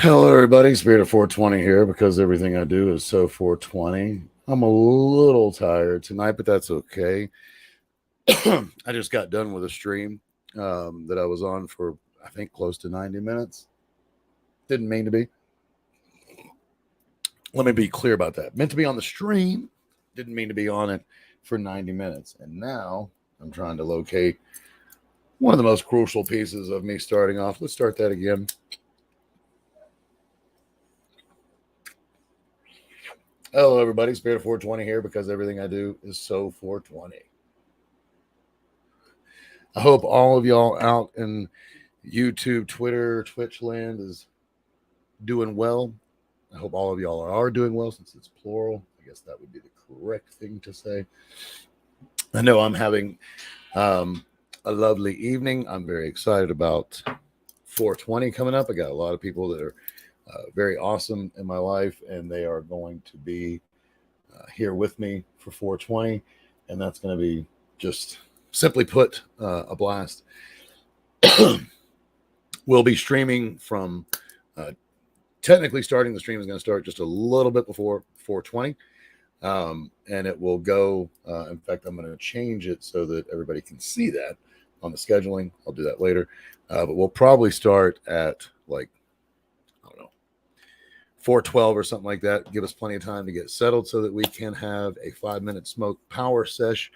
Hello, everybody. Spirit of 420 here because everything I do is so 420. I'm a little tired tonight, but that's okay. I just got done with a stream that I was on for, I think, close to 90 minutes. Didn't mean to be. Let me be clear about that. Meant to be on the stream, didn't mean to be on it for 90 minutes. And now I'm trying to locate one of the most crucial pieces of me starting off. Let's start that again. Hello, everybody. Spirit of 420 here because everything I do is so 420. I hope all of y'all out in YouTube, Twitter, Twitch land is doing well. I hope all of y'all are doing well since it's plural. I guess that would be the correct thing to say. I know I'm having a lovely evening. I'm very excited about 420 coming up. I got a lot of people that are very awesome in my life, and they are going to be here with me for 420, and that's going to be just simply put a blast. We'll be streaming from technically starting the stream is going to start just a little bit before 420, and it will go. In fact, I'm going to change it so that everybody can see that on the scheduling. I'll do that later, but we'll probably start at like 412 or something like that. Give us plenty of time to get settled so that we can have a 5-minute smoke power sesh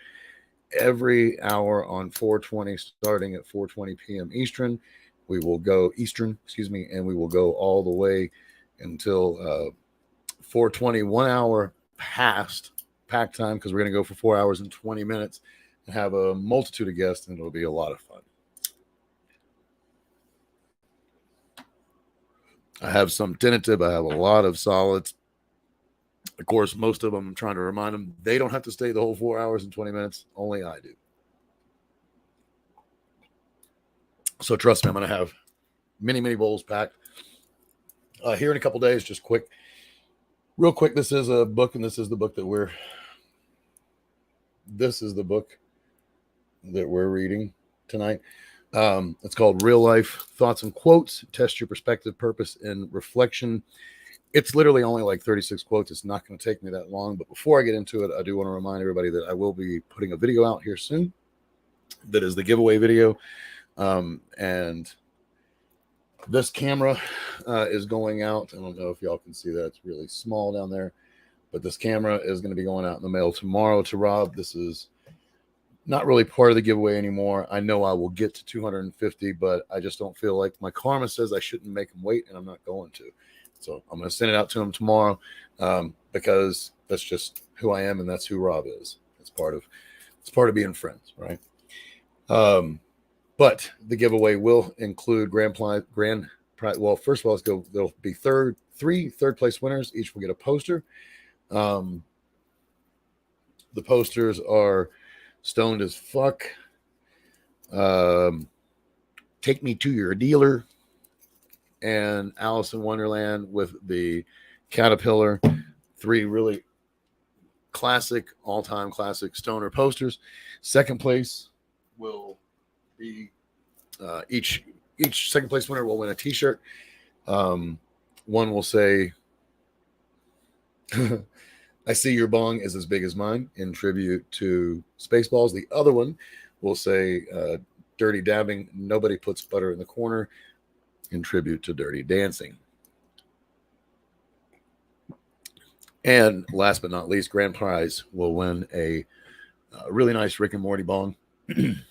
every hour on 420, starting at 4:20 p.m. Eastern. We will go and we will go all the way until 420, 1 hour past pack time, because we're going to go for 4 hours and 20 minutes and have a multitude of guests, and it'll be a lot of fun. I have some tentative. I have a lot of solids. Of course, most of them, I'm trying to remind them, they don't have to stay the whole 4 hours and 20 minutes. Only I do. So trust me, I'm going to have many, many bowls packed. Here in a couple days, just real quick, this is a book, and this is the book that we're reading tonight. It's called Real Life Thoughts and Quotes. Test your perspective, purpose, and reflection. It's literally only like 36 quotes. It's not going to take me that long. But before I get into it, I do want to remind everybody that I will be putting a video out here soon. That is the giveaway video. And this camera is going out. I don't know if y'all can see that. It's really small down there. But this camera is going to be going out in the mail tomorrow to Rob. This is not really part of the giveaway anymore. I know I will get to 250, but I just don't feel like my karma says I shouldn't make him wait, and I'm not going to. So I'm going to send it out to him tomorrow because that's just who I am, and that's who Rob is. It's part of being friends, right? But the giveaway will include grand prize. Well, first of all, let's go. There'll be three third place winners. Each will get a poster. The posters are Stoned as Fuck, Take Me to Your Dealer, and Alice in Wonderland with the caterpillar. 3 really classic, all-time classic stoner posters. Second place will be each second place winner will win a t-shirt. One will say I see your bong is as big as mine, in tribute to Spaceballs. The other one will say Dirty Dabbing, nobody puts butter in the corner, in tribute to Dirty Dancing. And last but not least, grand prize will win a really nice Rick and Morty bong. And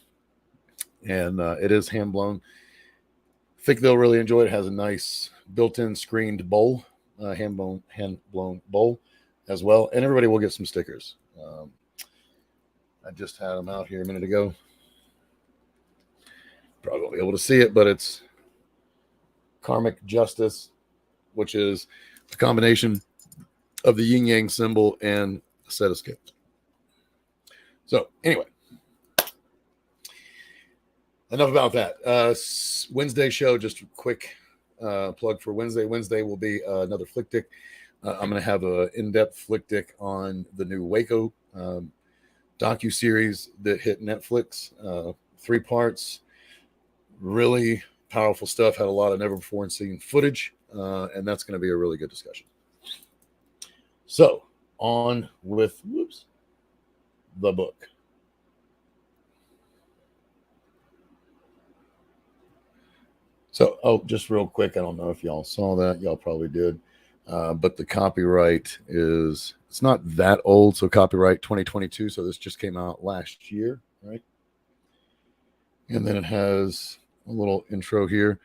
it is hand blown. Think they'll really enjoy it. It has a nice built-in screened bowl, hand blown bowl as well. And everybody will get some stickers. I just had them out here a minute ago. Probably won't be able to see it, but it's Karmic Justice, which is a combination of the yin yang symbol and a set of scales. So anyway, enough about that. Wednesday show, just a quick plug for Wednesday. Wednesday will be another flick dick. I'm going to have an in-depth flick dick on the new Waco docu-series that hit Netflix. 3 parts. Really powerful stuff. Had a lot of never before seen footage. and that's going to be a really good discussion. So, on with the book. So, just real quick, I don't know if y'all saw that. Y'all probably did. But the copyright it's not that old. So, copyright 2022. So, this just came out last year, right? And then it has a little intro here.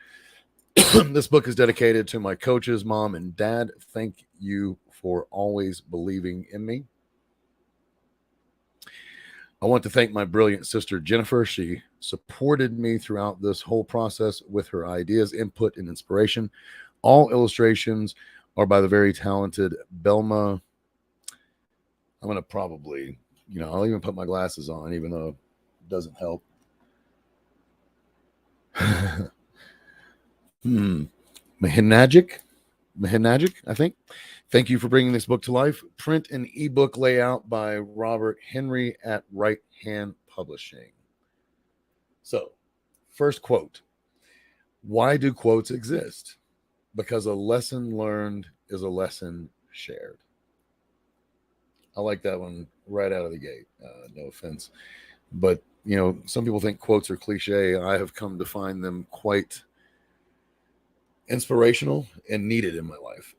This book is dedicated to my coaches, mom, and dad. Thank you for always believing in me. I want to thank my brilliant sister, Jennifer. She supported me throughout this whole process with her ideas, input, and inspiration. All illustrations are by the very talented Belma. I'm going to probably, I'll even put my glasses on, even though it doesn't help. Mahinagic, I think. Thank you for bringing this book to life. Print and ebook layout by Robert Henry at Right Hand Publishing. So, first quote. Why do quotes exist? Because a lesson learned is a lesson shared. I like that one right out of the gate. No offense. But, some people think quotes are cliche. I have come to find them quite inspirational and needed in my life.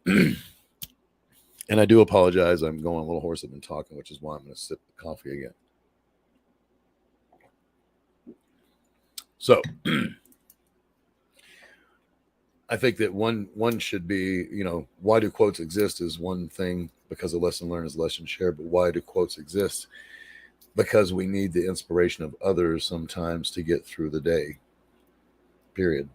And I do apologize. I'm going a little hoarse. I've been talking, which is why I'm going to sip the coffee again. So I think that one should be, why do quotes exist is one thing, because a lesson learned is a lesson shared. But why do quotes exist? Because we need the inspiration of others sometimes to get through the day. Period.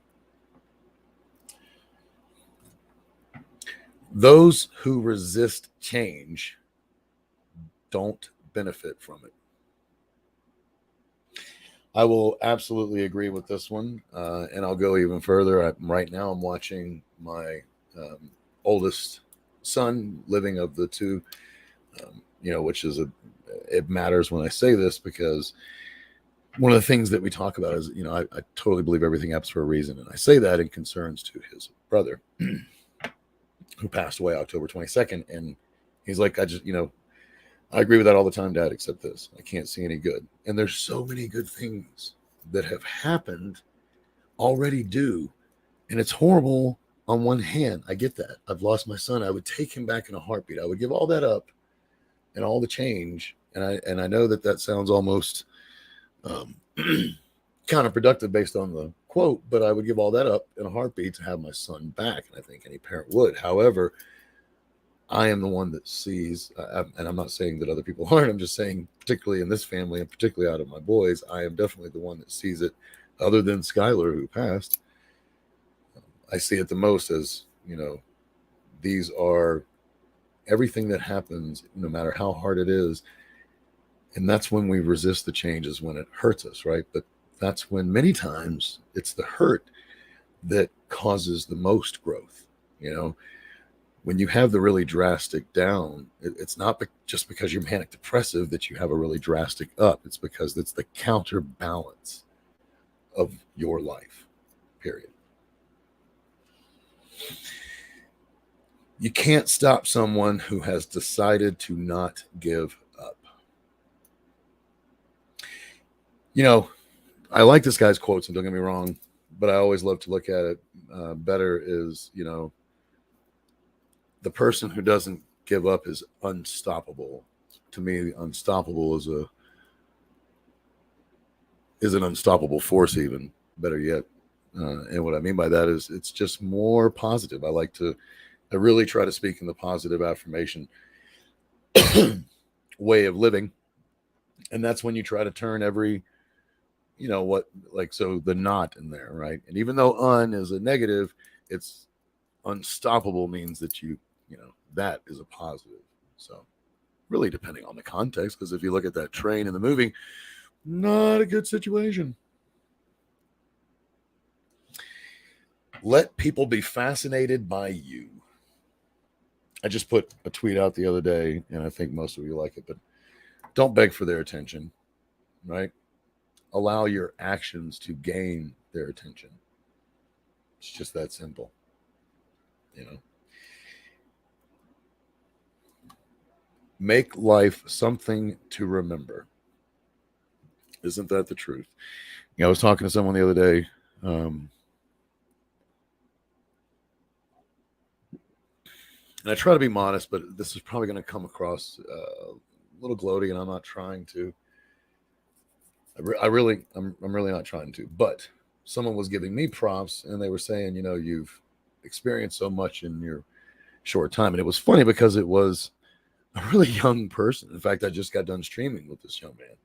Those who resist change don't benefit from it. I will absolutely agree with this one, and I'll go even further. Right now, I'm watching my oldest son, living of the two, which is it matters when I say this, because one of the things that we talk about is, I totally believe everything happens for a reason, and I say that in concerns to his brother, who passed away October 22nd, and he's like, I agree with that all the time, Dad, except this. I can't see any good. And there's so many good things that have happened already do. And it's horrible on one hand. I get that. I've lost my son. I would take him back in a heartbeat. I would give all that up and all the change. And I know that sounds almost counterproductive based on the quote, but I would give all that up in a heartbeat to have my son back. And I think any parent would. However, I am the one that sees, and I'm not saying that other people aren't. I'm just saying, particularly in this family, and particularly out of my boys, I am definitely the one that sees it. Other than Skylar, who passed, I see it the most as, these are everything that happens, no matter how hard it is. And that's when we resist the changes, when it hurts us, right? But that's when many times it's the hurt that causes the most growth, When you have the really drastic down, it's not just because you're manic depressive that you have a really drastic up. It's because it's the counterbalance of your life, period. You can't stop someone who has decided to not give up. I like this guy's quotes, and don't get me wrong, but I always love to look at it better is, the person who doesn't give up is unstoppable. To me, unstoppable is an unstoppable force, even better yet. And what I mean by that is it's just more positive. I really try to speak in the positive affirmation way of living. And that's when you try to turn every, so the not in there, right? And even though is a negative, it's unstoppable means that that is a positive. So really depending on the context, because if you look at that train in the movie, not a good situation. Let people be fascinated by you. I just put a tweet out the other day, and I think most of you like it, but don't beg for their attention, right? Allow your actions to gain their attention. It's just that simple. You know, make life something to remember. Isn't that the truth? You know, I was talking to someone the other day. And I try to be modest, but this is probably going to come across a little gloaty, and I'm not trying to. I'm really not trying to. But someone was giving me props, and they were saying, you know, you've experienced so much in your short time, and it was funny because it was a really young person. In fact, I just got done streaming with this young man,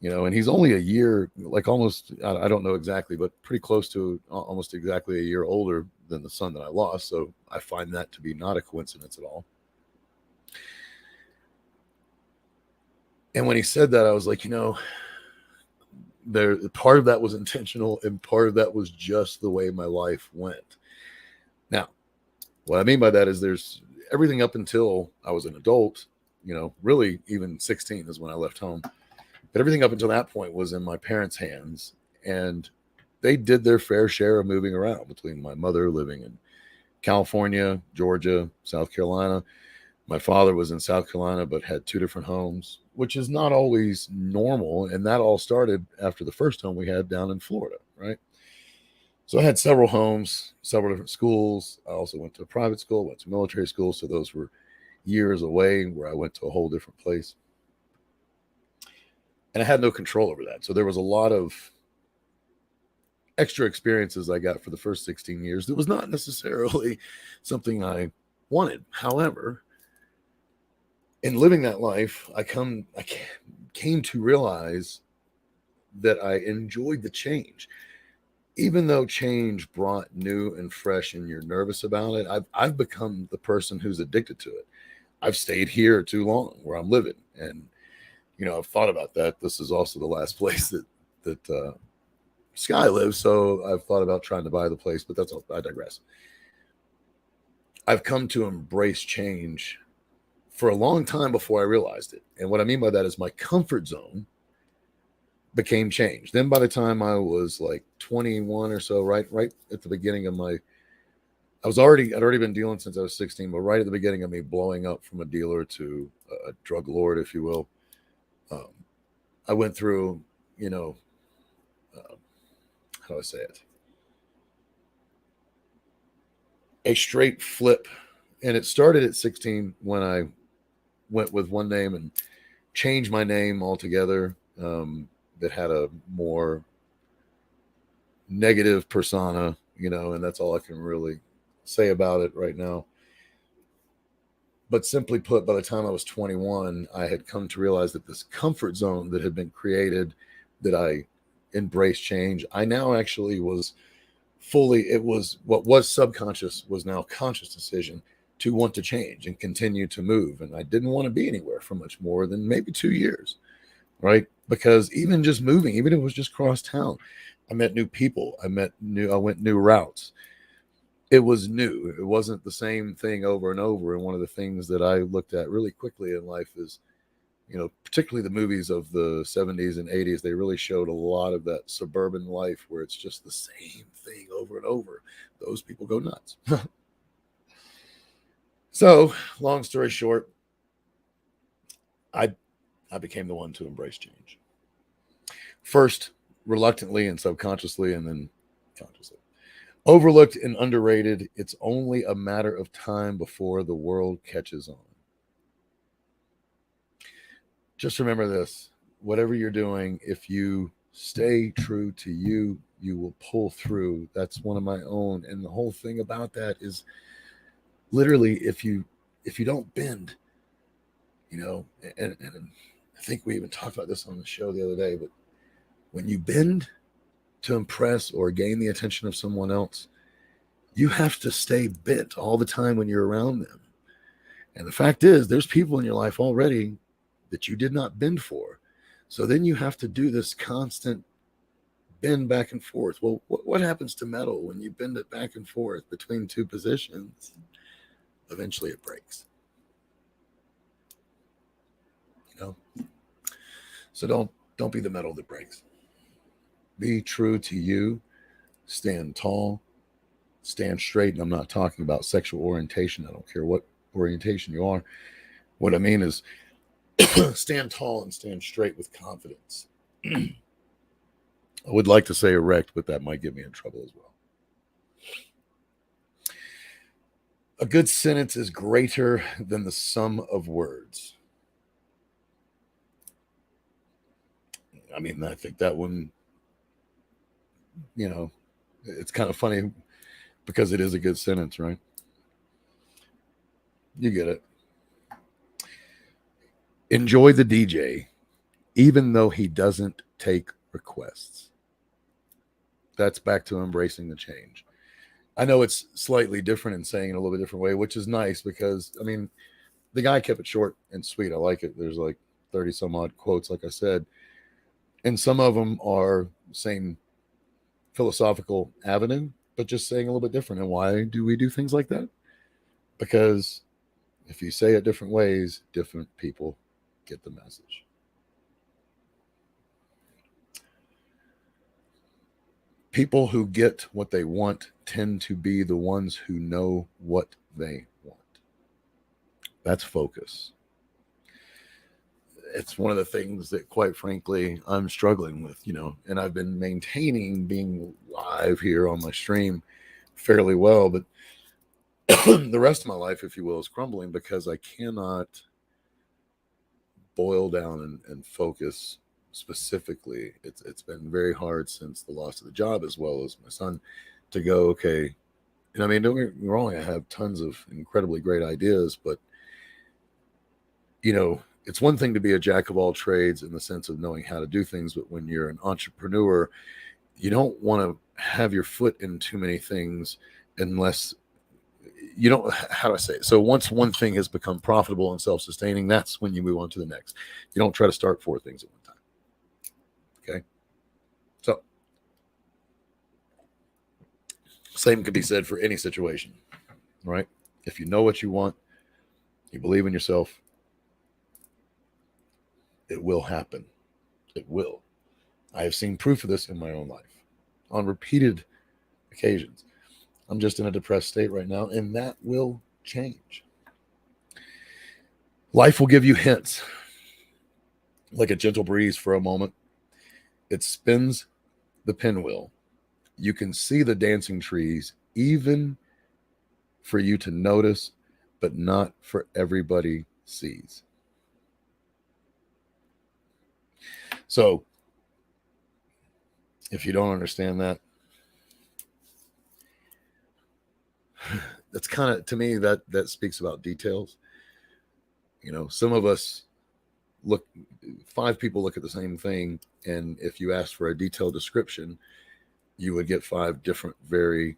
you know, and he's only a year, like almost, I don't know exactly, but pretty close to almost exactly a year older than the son that I lost. So I find that to be not a coincidence at all. And when he said that, I was like, you know, there part of that was intentional and part of that was just the way my life went. Now, what I mean by that is there's everything up until I was an adult, you know, really even 16 is when I left home. But everything up until that point was in my parents' hands. And they did their fair share of moving around between my mother living in California, Georgia, South Carolina. My father was in South Carolina, but had two different homes, which is not always normal. And that all started after the first home we had down in Florida, right? So I had several homes, several different schools. I also went to a private school, went to military school. So those were years away where I went to a whole different place. And I had no control over that. So there was a lot of extra experiences I got for the first 16 years that was not necessarily something I wanted. However, in living that life, I came to realize that I enjoyed the change. Even though change brought new and fresh and you're nervous about it, I've become the person who's addicted to it. I've stayed here too long where I'm living. And, you know, I've thought about that. This is also the last place that Sky lives. So I've thought about trying to buy the place, but that's all. I digress. I've come to embrace change for a long time before I realized it. And what I mean by that is my comfort zone became changed. Then by the time I was like 21 or so, right at the beginning of my I'd already been dealing since I was 16, but right at the beginning of me blowing up from a dealer to a drug lord, if you will, um, I went through, you know, how do I say it? A straight flip. And it started at 16 when I went with one name and changed my name altogether. That had a more negative persona, you know, and that's all I can really say about it right now. But simply put, by the time I was 21, I had come to realize that this comfort zone that had been created, that I embraced change, I now actually was fully, it was what was subconscious was now conscious decision to want to change and continue to move. And I didn't want to be anywhere for much more than maybe 2 years, right? Because even just moving, even if it was just cross town, I met new people. I went new routes. It was new. It wasn't the same thing over and over. And one of the things that I looked at really quickly in life is, you know, particularly the movies of the 70s and 80s, they really showed a lot of that suburban life where it's just the same thing over and over. Those people go nuts. So, long story short, I I became the one to embrace change. First, reluctantly and subconsciously, and then consciously. Overlooked and underrated, it's only a matter of time before the world catches on. Just remember this: whatever you're doing, if you stay true to you, you will pull through. That's one of my own. And the whole thing about that is literally if you don't bend, you know, and I think we even talked about this on the show the other day, but when you bend to impress or gain the attention of someone else, you have to stay bent all the time when you're around them. And the fact is, there's people in your life already that you did not bend for. So then you have to do this constant bend back and forth. Well, what happens to metal when you bend it back and forth between two positions? Eventually it breaks. You know? So don't be the metal that breaks. Be true to you, stand tall, stand straight. And I'm not talking about sexual orientation. I don't care what orientation you are. What I mean is stand tall and stand straight with confidence. I would like to say erect, but that might get me in trouble as well. A good sentence is greater than the sum of words. I mean, I think that one, it's kind of funny because it is a good sentence, right? You get it. Enjoy the DJ, even though he doesn't take requests. That's back to embracing the change. I know it's slightly different and saying it a little bit different way, which is nice because, I mean, the guy kept it short and sweet. I like it. There's like 30 some odd quotes, like I said. And some of them are same philosophical avenue, but just saying a little bit different. And why do we do things like that? Because if you say it different ways, different people get the message. People who get what they want tend to be the ones who know what they want. That's focus. It's one of the things that, quite frankly, I'm struggling with, and I've been maintaining being live here on my stream fairly well, but the rest of my life, if you will, is crumbling because I cannot boil down and focus specifically. It's been very hard since the loss of the job, as well as my son, to go, okay. And I mean, don't get me wrong, I have tons of incredibly great ideas, but it's one thing to be a jack of all trades in the sense of knowing how to do things, but when you're an entrepreneur, you don't want to have your foot in too many things unless you don't, how do I say it? So once one thing has become profitable and self-sustaining, that's when you move on to the next. You don't try to start 4 things at one time. Okay. So same could be said for any situation, right? If you know what you want, you believe in yourself, it will happen. It will. I have seen proof of this in my own life on repeated occasions. I'm just in a depressed state right now, and that will change. Life will give you hints, like a gentle breeze for a moment. It spins the pinwheel. You can see the dancing trees, even for you to notice, but not for everybody sees. So, if you don't understand that, that's kind of, to me, that speaks about details. Some of us look, 5 people look at the same thing, and if you ask for a detailed description, you would get 5 different, very,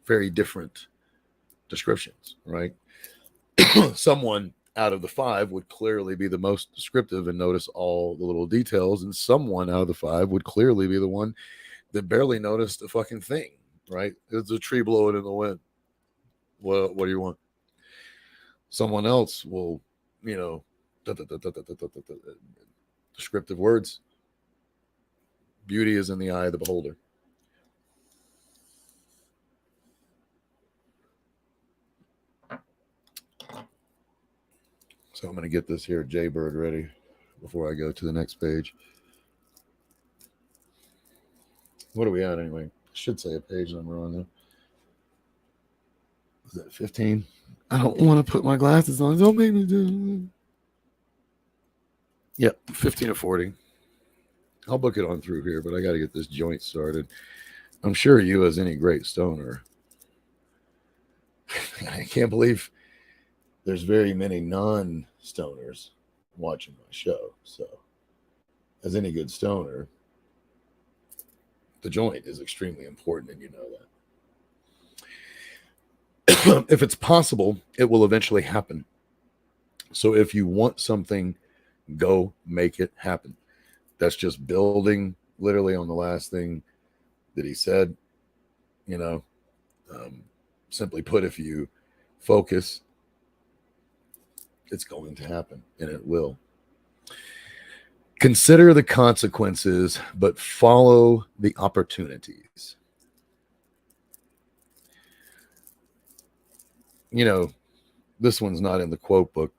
very different descriptions, right? Someone out of the 5 would clearly be the most descriptive and notice all the little details, and someone out of the 5 would clearly be the one that barely noticed a fucking thing, right? It's a tree blowing in the wind. What do you want? Someone else will, descriptive words. Beauty is in the eye of the beholder. So I'm going to get this here Jaybird ready before I go to the next page. What are we at anyway? Should say a page number on there. Is that 15? I don't want to put my glasses on. Don't make me do. Yep, 15 or 40. I'll book it on through here, but I got to get this joint started. I'm sure you, as any great stoner, I can't believe there's very many non-stoners watching my show. So, as any good stoner, the joint is extremely important, and you know that. If it's possible, it will eventually happen. So if you want something, go make it happen. That's just building literally on the last thing that he said. Simply put, if you focus, it's going to happen, and it will. Consider the consequences, but follow the opportunities. you know, this one's not in the quote book,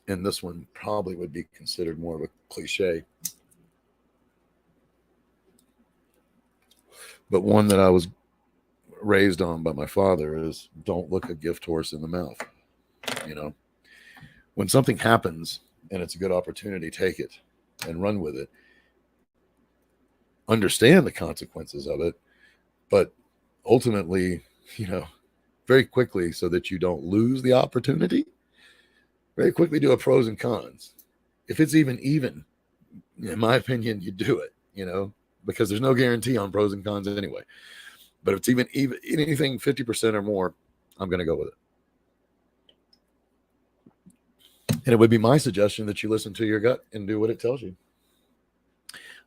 and this one probably would be considered more of a cliche, but one that I was raised on by my father is don't look a gift horse in the mouth. You know, when something happens and it's a good opportunity, take it and run with it. Understand the consequences of it, but ultimately, you know, very quickly, so that you don't lose the opportunity, very quickly do a pros and cons. If it's even, in my opinion, you do it, you know, because there's no guarantee on pros and cons anyway. But if it's even anything 50% or more, I'm going to go with it. And it would be my suggestion that you listen to your gut and do what it tells you.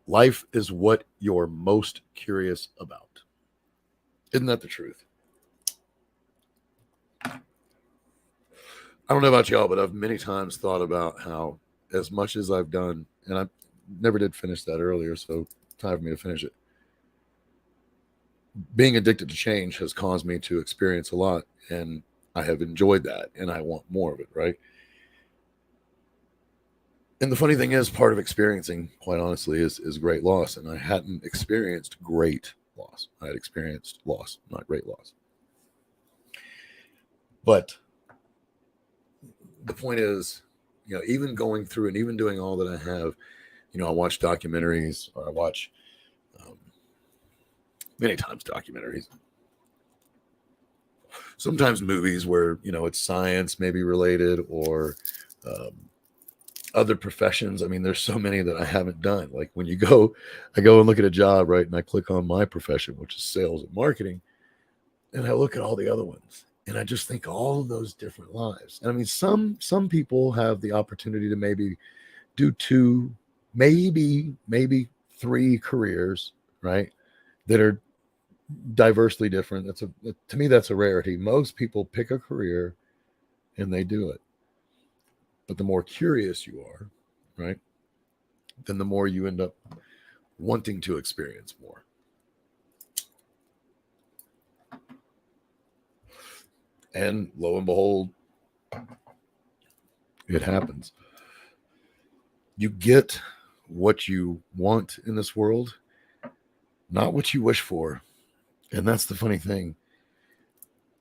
Life is what you're most curious about. Isn't that the truth? I don't know about y'all, but I've many times thought about how, as much as I've done, and I never did finish that earlier, so time for me to finish it. Being addicted to change has caused me to experience a lot, and I have enjoyed that, and I want more of it, right? And the funny thing is, part of experiencing, quite honestly, is great loss. And I hadn't experienced great loss. I had experienced loss, not great loss. But the point is, you know, even going through and even doing all that I have, you know, I watch documentaries, or I watch many times documentaries, sometimes movies where, you know, it's science maybe related, or um, other professions. I mean, there's so many that I haven't done. Like when I go and look at a job, right? And I click on my profession, which is sales and marketing. And I look at all the other ones, and I just think all of those different lives. And I mean, some people have the opportunity to maybe do two, maybe three careers, right? That are diversely different. To me, that's a rarity. Most people pick a career and they do it. But the more curious you are, right, then the more you end up wanting to experience more. And lo and behold, it happens. You get what you want in this world, not what you wish for. And that's the funny thing.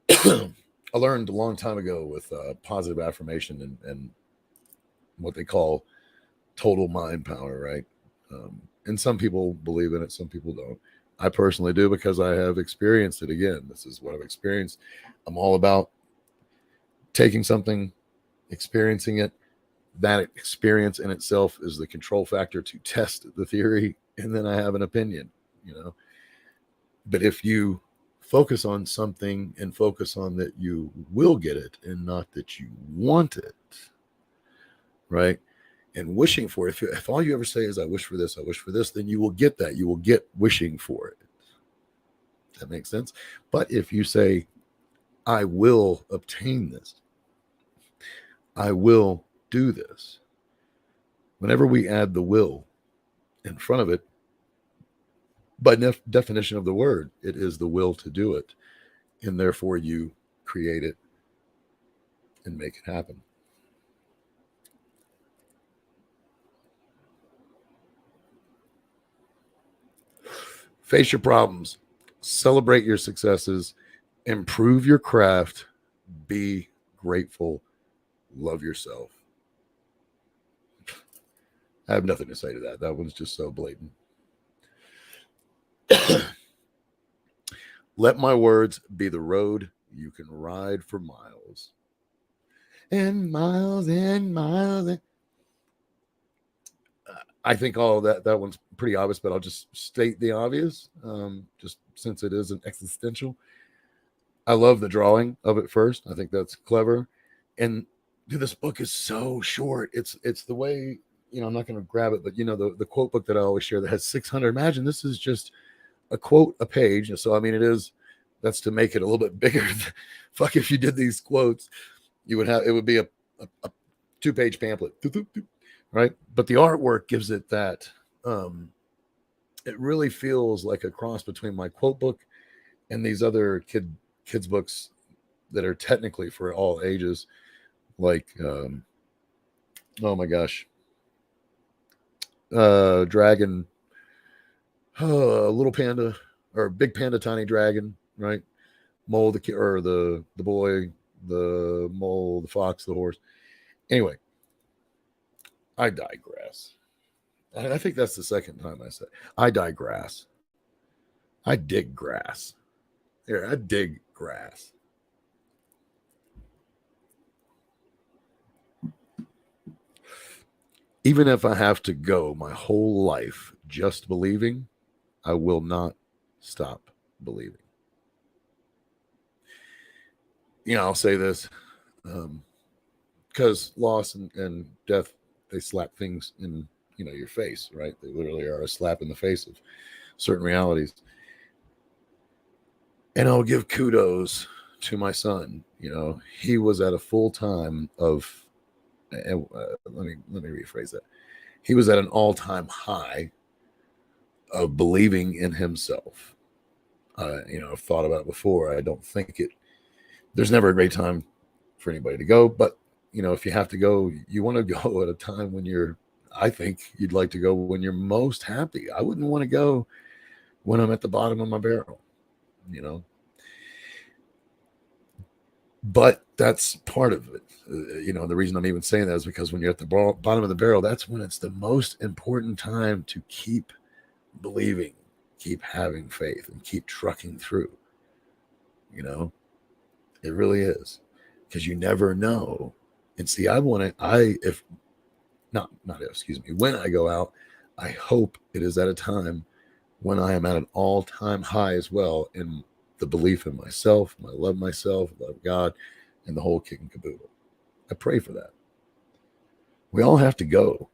I learned a long time ago with positive affirmation and what they call total mind power, right? And some people believe in it, some people don't. I personally do, because I have experienced it. Again, this is what I've experienced. I'm all about taking something, experiencing it. That experience in itself is the control factor to test the theory, and then I have an opinion, you know. But if you focus on something and focus on that you will get it and not that you want it, right? And wishing for it. If all you ever say is, I wish for this, then you will get that. You will get wishing for it. That makes sense. But if you say, I will obtain this, I will do this, whenever we add the will in front of it, by definition of the word, it is the will to do it. And therefore you create it and make it happen. Face your problems, celebrate your successes, improve your craft, be grateful, love yourself. I have nothing to say to that. That one's just so blatant. Let my words be the road you can ride for miles. And miles and miles. I think all of that one's pretty obvious, but I'll just state the obvious, just since it is an existential. I love the drawing of it first. I think that's clever. And dude, this book is so short. It's the way, you know, I'm not going to grab it, but you know, the quote book that I always share that has 600. Imagine this is just a quote a page. So I mean, that's to make it a little bit bigger. Fuck, if you did these quotes, it would be a 2-page pamphlet, right? But the artwork gives it that. It really feels like a cross between my quote book and these other kids books that are technically for all ages, like oh my gosh, dragon, little panda, or big panda, tiny dragon, right? Mole, or the boy, the mole, the fox, the horse. Anyway, I digress. And I think that's the second time I said I digress. I dig grass. Here, I dig grass. Even if I have to go my whole life just believing, I will not stop believing. I'll say this, because loss and death, they slap things in your face, right? They literally are a slap in the face of certain realities. And I'll give kudos to my son. He was at a full time of. Let me rephrase that. He was at an all-time high of believing in himself. I've thought about it before. I don't think it. There's never a great time for anybody to go, but if you have to go, you want to go at a time when you're. I think you'd like to go when you're most happy. I wouldn't want to go when I'm at the bottom of my barrel. But that's part of it. The reason I'm even saying that is because when you're at the bottom of the barrel, that's when it's the most important time to keep believing, keep having faith, and keep trucking through. It really is, because you never know. And see, when I go out, I hope it is at a time when I am at an all-time high as well in the belief in myself, my love of God, and the whole kit and caboodle. I pray for that. We all have to go.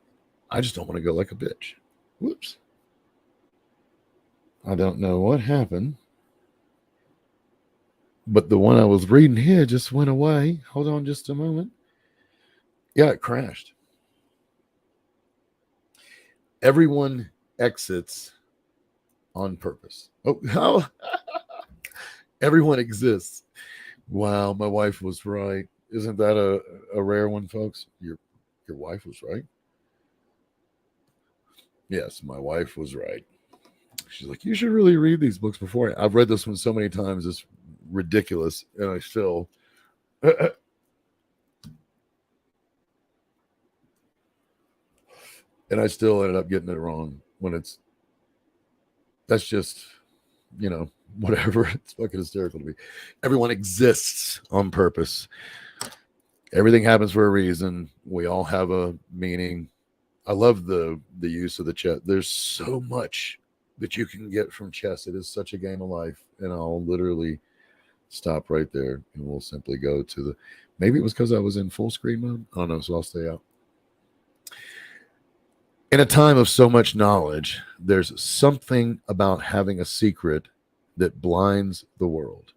I just don't want to go like a bitch. Whoops. I don't know what happened, but the one I was reading here just went away. Hold on just a moment. Yeah, it crashed. Everyone exits on purpose. Oh, how? Everyone exists. Wow, my wife was right. Isn't that a rare one, folks? Your wife was right. Yes, my wife was right. She's like, you should really read these books before. I've read this one so many times, it's ridiculous, and I still. And I still ended up getting it wrong when that's just, whatever. It's fucking hysterical to me. Everyone exists on purpose. Everything happens for a reason. We all have a meaning. I love the use of the chess. There's so much that you can get from chess. It is such a game of life. And I'll literally stop right there and we'll simply go to the. Maybe it was because I was in full screen mode. I don't know, so I'll stay out. In a time of so much knowledge, there's something about having a secret that blinds the world.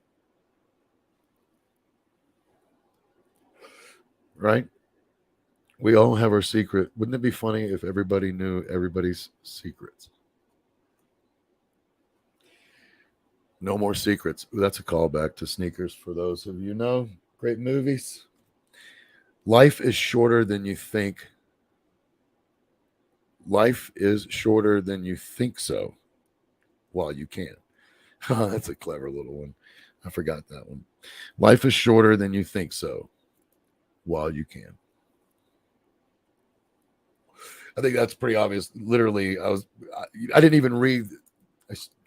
Right? We all have our secret. Wouldn't it be funny if everybody knew everybody's secrets? No more secrets. Ooh, that's a callback to Sneakers for those of you know. Great movies. Life is shorter than you think. Life is shorter than you think so while you can. That's a clever little one. I forgot that one. Life is shorter than you think so while you can. I think that's pretty obvious. Literally, I didn't even read.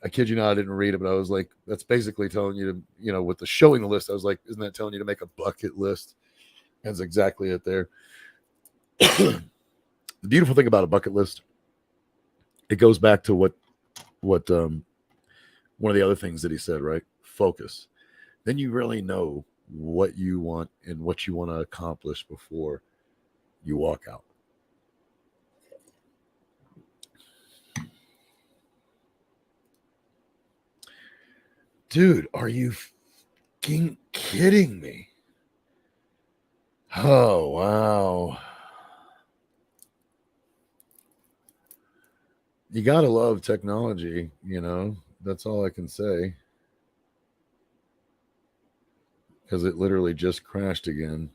I kid you not, I didn't read it, but I was like, that's basically telling you to, with the showing the list, I was like, isn't that telling you to make a bucket list? That's exactly it there. The beautiful thing about a bucket list, it goes back to what one of the other things that he said, right? Focus. Then you really know what you want and what you want to accomplish before you walk out. Dude, are you kidding me? Oh, wow. You got to love technology, That's all I can say. because it literally just crashed again.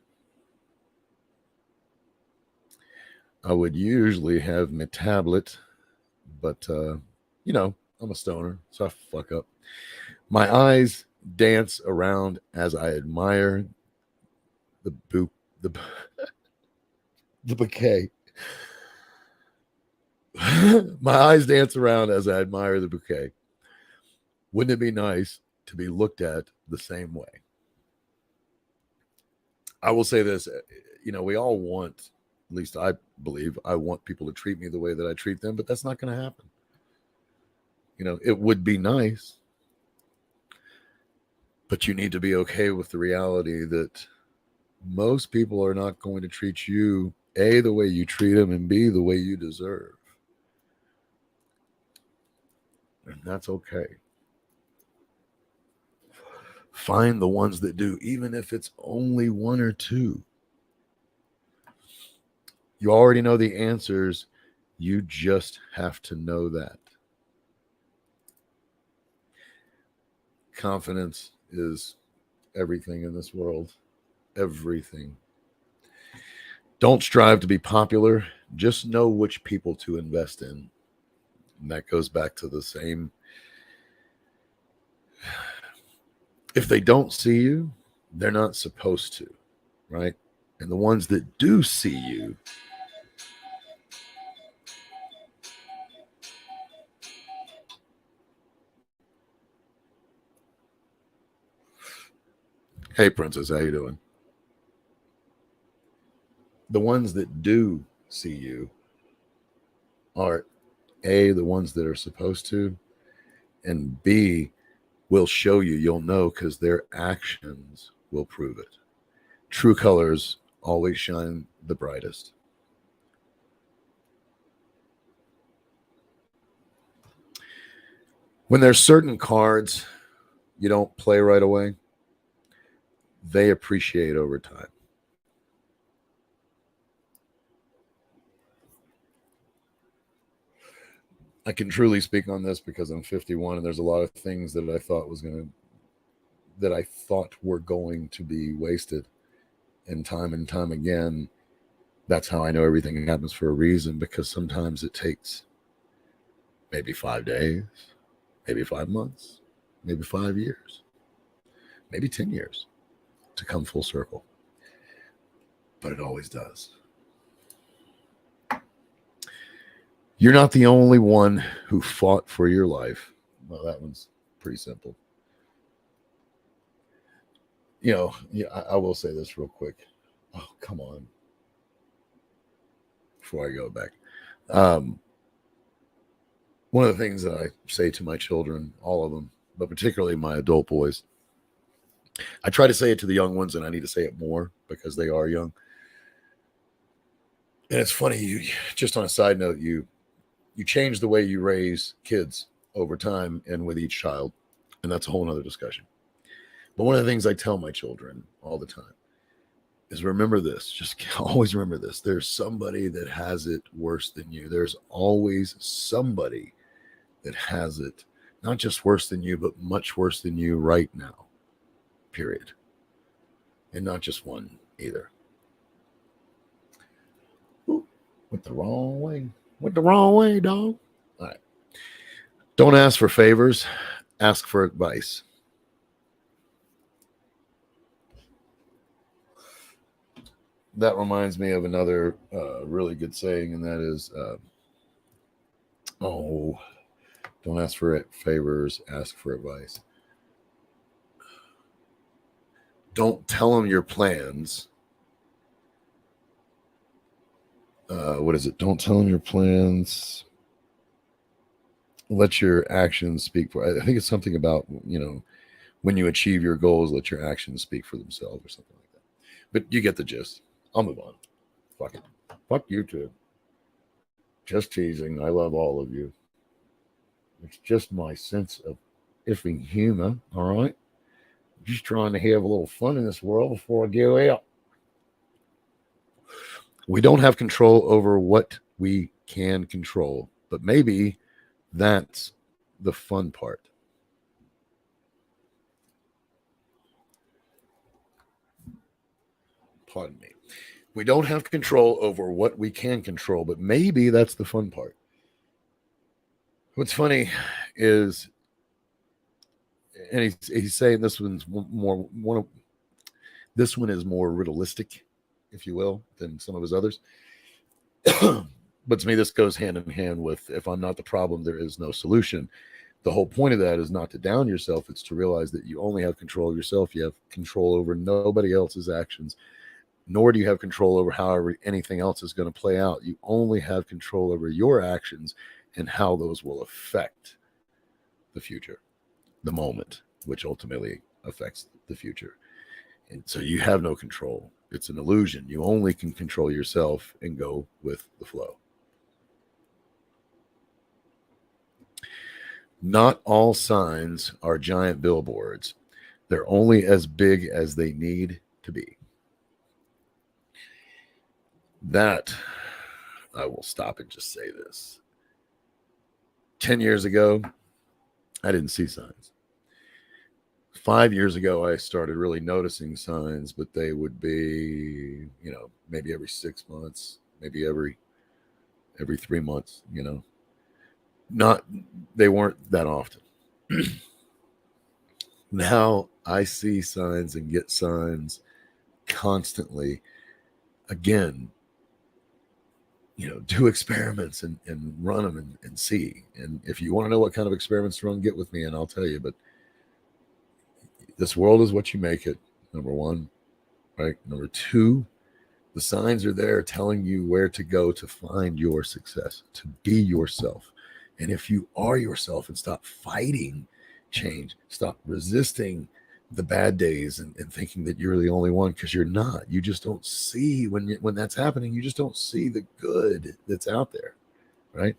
I would usually have my tablet, but I'm a stoner, so I fuck up. My eyes dance around as I admire the the the bouquet. My eyes dance around as I admire the bouquet. Wouldn't it be nice to be looked at the same way? I will say this, we all want, at least I believe, I want people to treat me the way that I treat them, but that's not going to happen. It would be nice, but you need to be okay with the reality that most people are not going to treat you, A, the way you treat them, and B, the way you deserve. And that's okay. Find the ones that do, even if it's only one or two. You already know the answers. You just have to know that. Confidence is everything in this world. Everything. Don't strive to be popular. Just know which people to invest in. And that goes back to the same. If they don't see you, they're not supposed to, right? And the ones that do see you, hey princess, how you doing? The ones that do see you are A, the ones that are supposed to, and B, will show you. You'll know because their actions will prove it. True colors always shine the brightest. When there's certain cards you don't play right away, they appreciate over time. I can truly speak on this because I'm 51 and there's a lot of things that I thought were going to be wasted. And time again, that's how I know everything happens for a reason, because sometimes it takes maybe 5 days, maybe 5 months, maybe 5 years, maybe 10 years to come full circle. But it always does. You're not the only one who fought for your life. Well, that one's pretty simple. I will say this real quick. Oh, come on. Before I go back. One of the things that I say to my children, all of them, but particularly my adult boys, I try to say it to the young ones, and I need to say it more because they are young. And it's funny, just on a side note, you change the way you raise kids over time and with each child, and that's a whole nother discussion. But one of the things I tell my children all the time is remember this. Just always remember this. There's somebody that has it worse than you. There's always somebody that has it not just worse than you, but much worse than you right now. Period. And not just one either. Ooh, went the wrong way. Went the wrong way, dog. All right. Don't ask for favors. Ask for advice. That reminds me of another really good saying, and that is, don't ask for favors, ask for advice. Don't tell them your plans. What is it? Don't tell them your plans. Let your actions speak for. I think it's something about, when you achieve your goals, let your actions speak for themselves or something like that. But you get the gist. I'll move on. Fuck it. Fuck you too. Just teasing. I love all of you. It's just my sense of effing humor, all right? Just trying to have a little fun in this world before I go out. We don't have control over what we can control, but maybe that's the fun part. Pardon me. We don't have control over what we can control, but maybe that's the fun part. What's funny is, and he's saying this one's more this one is more riddleistic, if you will, than some of his others. But to me, this goes hand in hand with, if I'm not the problem, there is no solution. The whole point of that is not to down yourself. It's to realize that you only have control of yourself. You have control over nobody else's actions, nor do you have control over how anything else is going to play out. You only have control over your actions and how those will affect the future, the moment, which ultimately affects the future. And so you have no control. It's an illusion. You only can control yourself and go with the flow. Not all signs are giant billboards. They're only as big as they need to be. That, I will stop and just say this. 10 years ago, I didn't see signs. 5 years ago, I started really noticing signs, but they would be, maybe every 6 months, maybe every 3 months, they weren't that often. Now I see signs and get signs constantly. Again, do experiments and run them and see. And if you want to know what kind of experiments to run, get with me and I'll tell you. But this world is what you make it, number one, right? Number two, the signs are there telling you where to go to find your success, to be yourself. And if you are yourself and stop fighting change, stop resisting the bad days and thinking that you're the only one, because you're not. You just don't see when that's happening. You just don't see the good that's out there, right?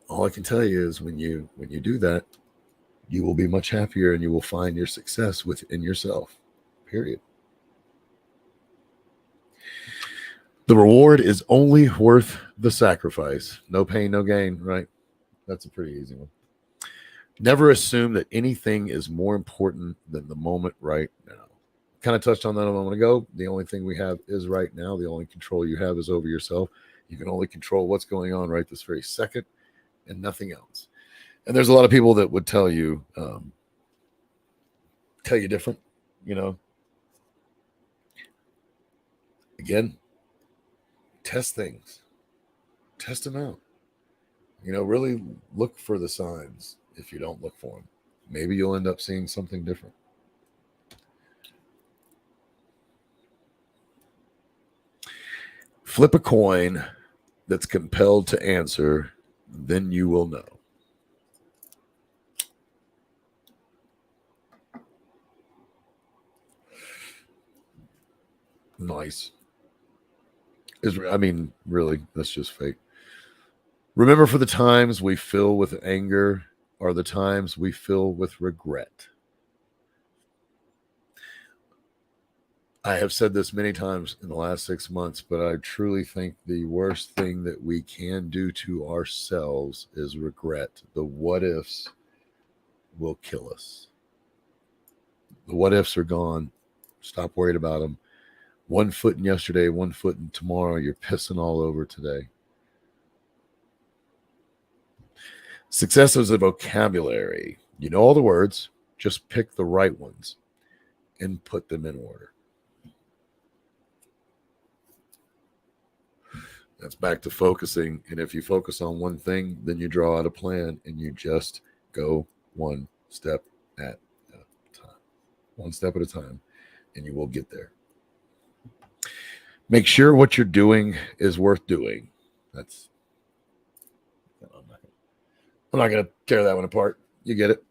All I can tell you is when you do that, you will be much happier and you will find your success within yourself, period. The reward is only worth the sacrifice. No pain, no gain, right? That's a pretty easy one. Never assume that anything is more important than the moment right now. Kind of touched on that a moment ago. The only thing we have is right now. The only control you have is over yourself. You can only control what's going on right this very second and nothing else. And there's a lot of people that would tell you different, Again, test things. Test them out. Really look for the signs. If you don't look for them, maybe you'll end up seeing something different. Flip a coin that's compelled to answer, then you will know. Nice. Really, that's just fake. Remember, for the times we fill with anger are the times we fill with regret. I have said this many times in the last 6 months, but I truly think the worst thing that we can do to ourselves is regret. The what ifs will kill us. The what ifs are gone. Stop worried about them. 1 foot in yesterday, 1 foot in tomorrow. You're pissing all over today. Success is a vocabulary. You know all the words, just pick the right ones and put them in order. That's back to focusing. And if you focus on one thing, then you draw out a plan and you just go one step at a time. One step at a time, and you will get there. Make sure what you're doing is worth doing. I'm not going to tear that one apart. You get it?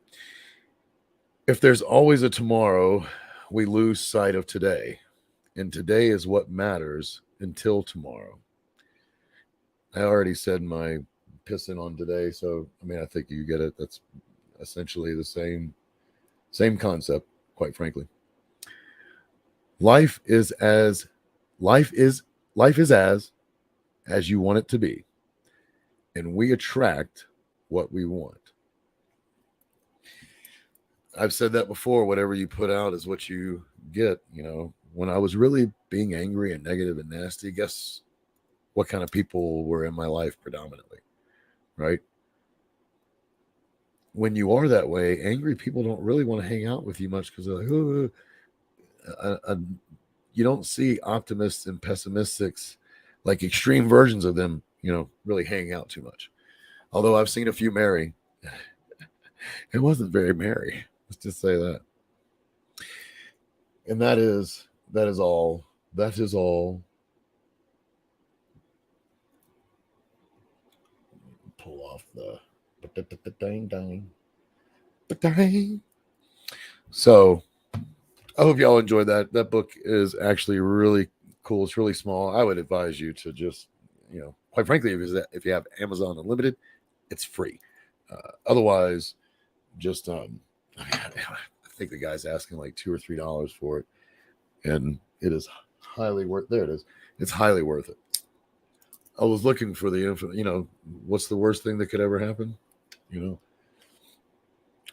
If there's always a tomorrow, we lose sight of today. And today is what matters until tomorrow. I already said my pissing on today, so I think you get it. That's essentially the same concept, quite frankly. Life is as you want it to be. And we attract what we want. I've said that before. Whatever you put out is what you get. when I was really being angry and negative and nasty, guess what kind of people were in my life predominantly, right? When you are that way, angry people don't really want to hang out with you much because they're like, oh, you don't see optimists and pessimists, like extreme versions of them, really hanging out too much. Although I've seen a few marry. It wasn't very merry. Let's just say that. And that is all. That is all. Pull off the dang. So I hope y'all enjoyed that. That book is actually really cool. It's really small. I would advise you to just, quite frankly, if you have Amazon Unlimited, it's free. Otherwise, just I think the guy's asking like $2 or $3 for it, and it is highly worth. There it is. It's highly worth it. I was looking for the info. What's the worst thing that could ever happen?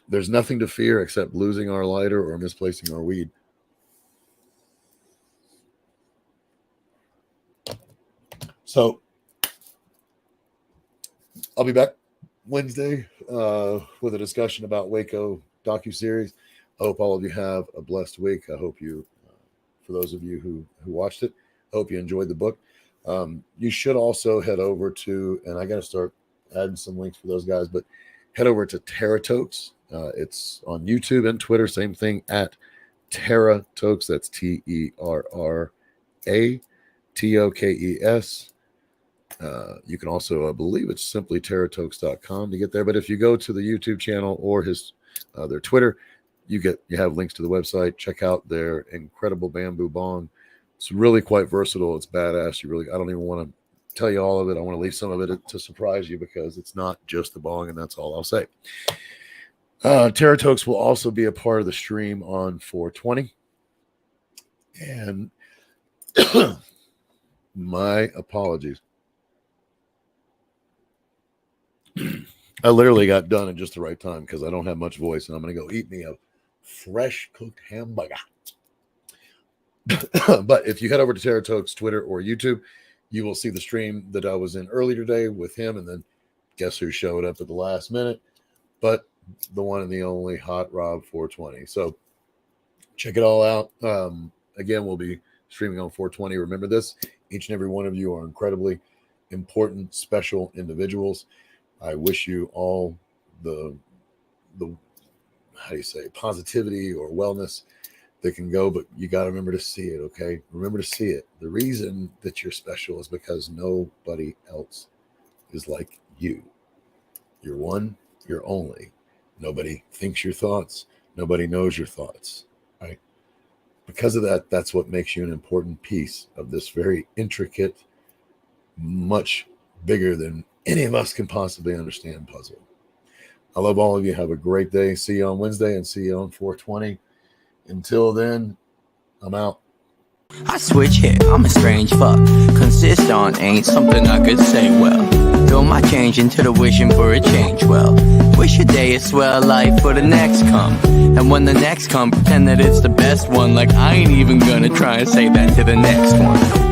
There's nothing to fear except losing our lighter or misplacing our weed. So I'll be back Wednesday with a discussion about Waco docuseries. I hope all of you have a blessed week. I hope you, for those of you who watched it, I hope you enjoyed the book. You should also head over to, and I got to start adding some links for those guys, but head over to Terratokes. It's on YouTube and Twitter, same thing at Terratokes. That's TerraTokes. You can also, I believe it's simply terratokes.com to get there. But if you go to the YouTube channel or their Twitter, you have links to the website. Check out their incredible bamboo bong. It's really quite versatile. It's badass. I don't even want to tell you all of it. I want to leave some of it to surprise you because it's not just the bong, and that's all I'll say. Terratokes will also be a part of the stream on 420. And my apologies. I literally got done at just the right time because I don't have much voice, and I'm going to go eat me a fresh cooked hamburger. But if you head over to Terratokes Twitter or YouTube, you will see the stream that I was in earlier today with him, and then guess who showed up at the last minute? But the one and the only Hot Rob 420. So check it all out. Again, we'll be streaming on 420. Remember this, each and every one of you are incredibly important, special individuals. I wish you all the how do you say, positivity or wellness that can go, but you got to remember to see it, okay? Remember to see it. The reason that you're special is because nobody else is like you. You're one, you're only. Nobody thinks your thoughts. Nobody knows your thoughts, right? Because of that, that's what makes you an important piece of this very intricate, much bigger than any of us can possibly understand puzzle. I love all of you. Have a great day. See you on Wednesday and see you on 420. Until then, I'm out. I switch here, I'm a strange fuck. Consist on ain't something I could say well. Throw my change into the wishing for a change well. Wish a day is swell life for the next come. And when the next come, pretend that it's the best one. Like I ain't even gonna try and say that to the next one.